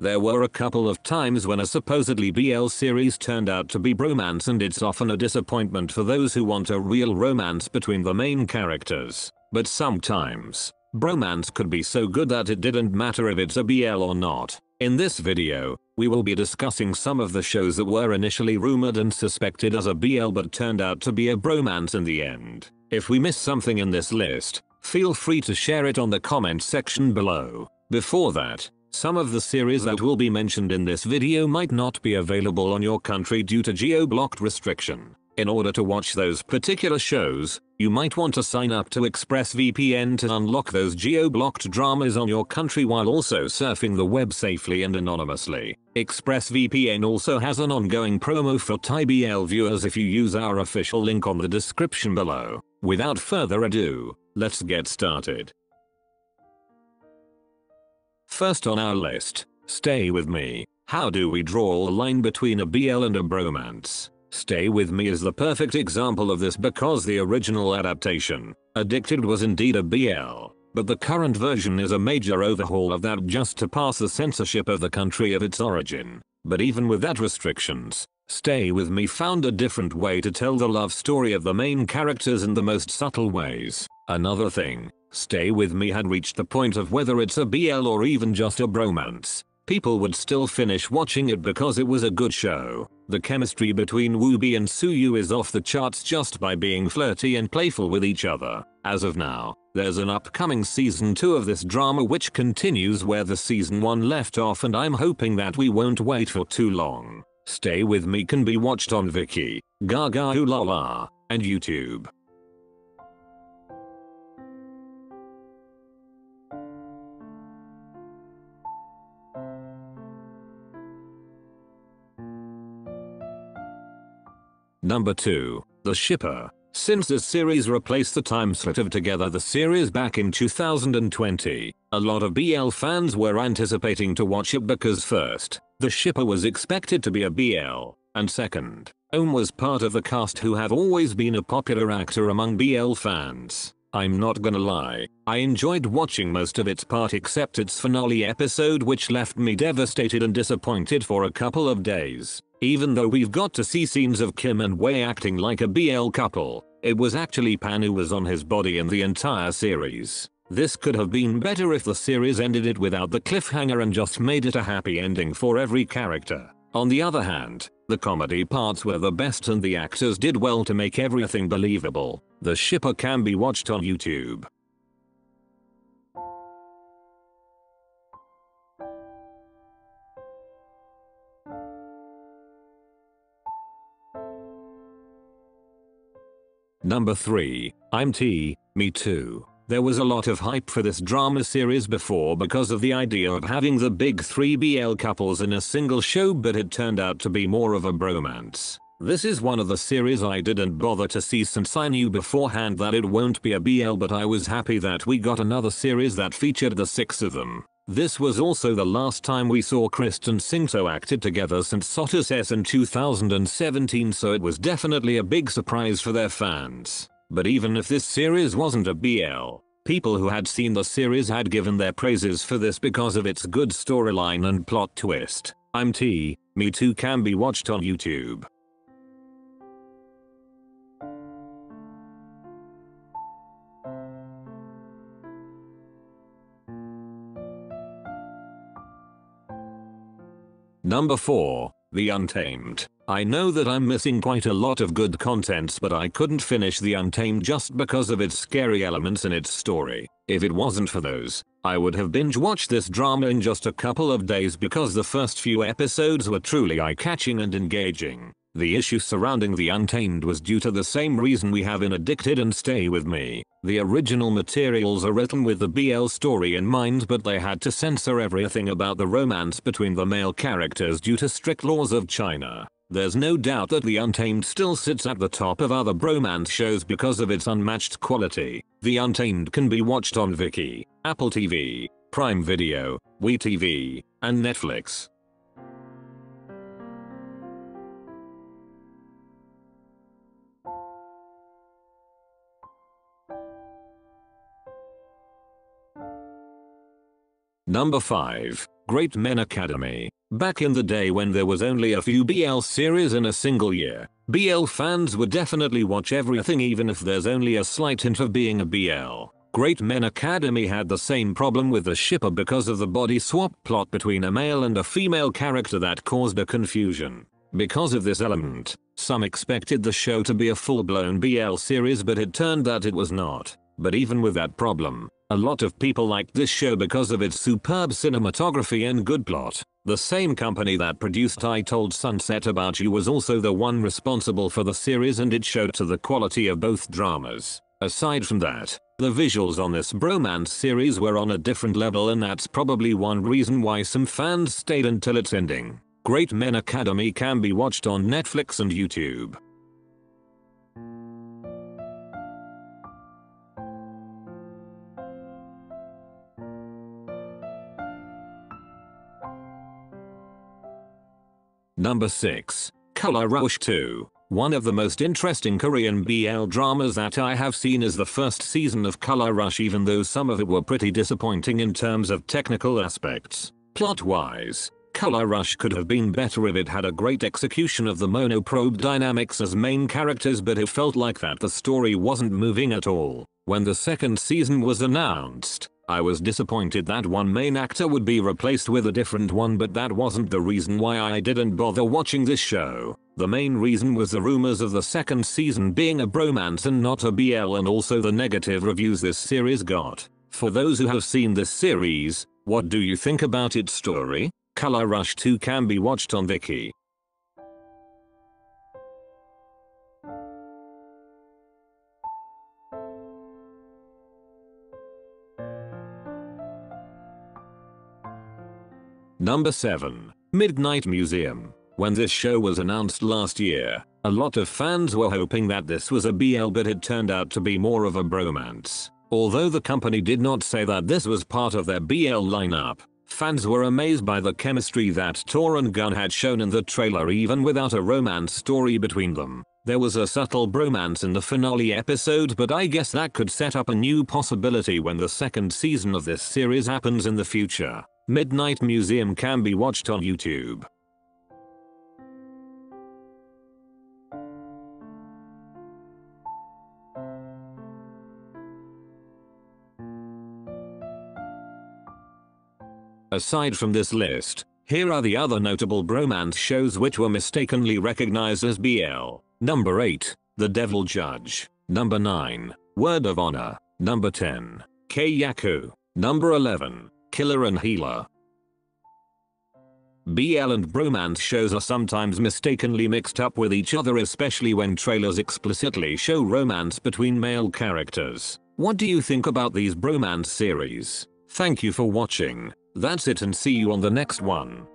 There were a couple of times when a supposedly BL series turned out to be bromance, and it's often a disappointment for those who want a real romance between the main characters. But sometimes, bromance could be so good that it didn't matter if it's a BL or not. In this video, we will be discussing some of the shows that were initially rumored and suspected as a BL but turned out to be a bromance in the end. If we miss something in this list, feel free to share it on the comment section below. Before that, some of the series that will be mentioned in this video might not be available on your country due to geo-blocked restriction. In order to watch those particular shows, you might want to sign up to ExpressVPN to unlock those geo-blocked dramas on your country while also surfing the web safely and anonymously. ExpressVPN also has an ongoing promo for Thai BL viewers if you use our official link on the description below. Without further ado, let's get started. First on our list, Stay With Me. How do we draw a line between a BL and a bromance? Stay With Me is the perfect example of this because the original adaptation, Addicted, was indeed a BL, but the current version is a major overhaul of that just to pass the censorship of the country of its origin. But even with that restrictions, Stay With Me found a different way to tell the love story of the main characters in the most subtle ways. Another thing, Stay With Me had reached the point of whether it's a BL or even just a bromance, people would still finish watching it because it was a good show. The chemistry between Woobi and Suyu is off the charts just by being flirty and playful with each other. As of now, there's an upcoming season 2 of this drama which continues where the season 1 left off, and I'm hoping that we won't wait for too long. Stay With Me can be watched on Viki, Gaga Ulala, and YouTube. Number 2. The Shipper. Since this series replaced the time slot of Together the series back in 2020, a lot of BL fans were anticipating to watch it because first, The Shipper was expected to be a BL, and second, was part of the cast who have always been a popular actor among BL fans. I'm not gonna lie, I enjoyed watching most of its part except its finale episode, which left me devastated and disappointed for a couple of days. Even though we've got to see scenes of Kim and Wei acting like a BL couple, it was actually Pan who was on his body in the entire series. This could have been better if the series ended it without the cliffhanger and just made it a happy ending for every character. On the other hand, the comedy parts were the best and the actors did well to make everything believable. The Shipper can be watched on YouTube. Number 3. I'm T, Me Too. There was a lot of hype for this drama series before because of the idea of having the big 3 BL couples in a single show, but it turned out to be more of a bromance. This is one of the series I didn't bother to see since I knew beforehand that it won't be a BL, but I was happy that we got another series that featured the 6 of them. This was also the last time we saw Christ and Singto acted together since Sotus S in 2017, so it was definitely a big surprise for their fans. But even if this series wasn't a BL, people who had seen the series had given their praises for this because of its good storyline and plot twist. I'm T, Me Too can be watched on YouTube. Number 4. The Untamed. I know that I'm missing quite a lot of good contents, but I couldn't finish The Untamed just because of its scary elements in its story. If it wasn't for those, I would have binge-watched this drama in just a couple of days because the first few episodes were truly eye-catching and engaging. The issue surrounding The Untamed was due to the same reason we have in Addicted and Stay With Me. The original materials are written with the BL story in mind, but they had to censor everything about the romance between the male characters due to strict laws of China. There's no doubt that The Untamed still sits at the top of other bromance shows because of its unmatched quality. The Untamed can be watched on Viki, Apple TV, Prime Video, WeTV, and Netflix. Number 5. Great Men Academy. Back in the day when there was only a few BL series in a single year, BL fans would definitely watch everything even if there's only a slight hint of being a BL. Great Men Academy had the same problem with the shipper because of the body swap plot between a male and a female character that caused a confusion. Because of this element, some expected the show to be a full-blown BL series, but it turned out it was not. But even with that problem, a lot of people liked this show because of its superb cinematography and good plot. The same company that produced I Told Sunset About You was also the one responsible for the series, and it showed to the quality of both dramas. Aside from that, the visuals on this Bromance series were on a different level, and that's probably one reason why some fans stayed until its ending. Great Men Academy can be watched on Netflix and YouTube. Number 6. Color Rush 2. One of the most interesting Korean BL dramas that I have seen is the first season of Color Rush, even though some of it were pretty disappointing in terms of technical aspects. Plot-wise, Color Rush could have been better if it had a great execution of the monoprobe dynamics as main characters, but it felt like that the story wasn't moving at all. When the second season was announced, I was disappointed that one main actor would be replaced with a different one, but that wasn't the reason why I didn't bother watching this show. The main reason was the rumors of the second season being a bromance and not a BL, and also the negative reviews this series got. For those who have seen this series, what do you think about its story? Color Rush 2 can be watched on Viki. Number 7. Midnight Museum. When this show was announced last year, a lot of fans were hoping that this was a BL, but it turned out to be more of a bromance. Although the company did not say that this was part of their BL lineup, fans were amazed by the chemistry that Tor and Gun had shown in the trailer even without a romance story between them. There was a subtle bromance in the finale episode, but I guess that could set up a new possibility when the second season of this series happens in the future. Midnight Museum can be watched on YouTube. Aside from this list, here are the other notable bromance shows which were mistakenly recognized as BL. Number 8. The Devil Judge. Number 9. Word of Honor. Number 10. Kyaku. Number 11. Killer and Healer. BL and bromance shows are sometimes mistakenly mixed up with each other, especially when trailers explicitly show romance between male characters. What do you think about these bromance series? Thank you for watching. That's it, and see you on the next one.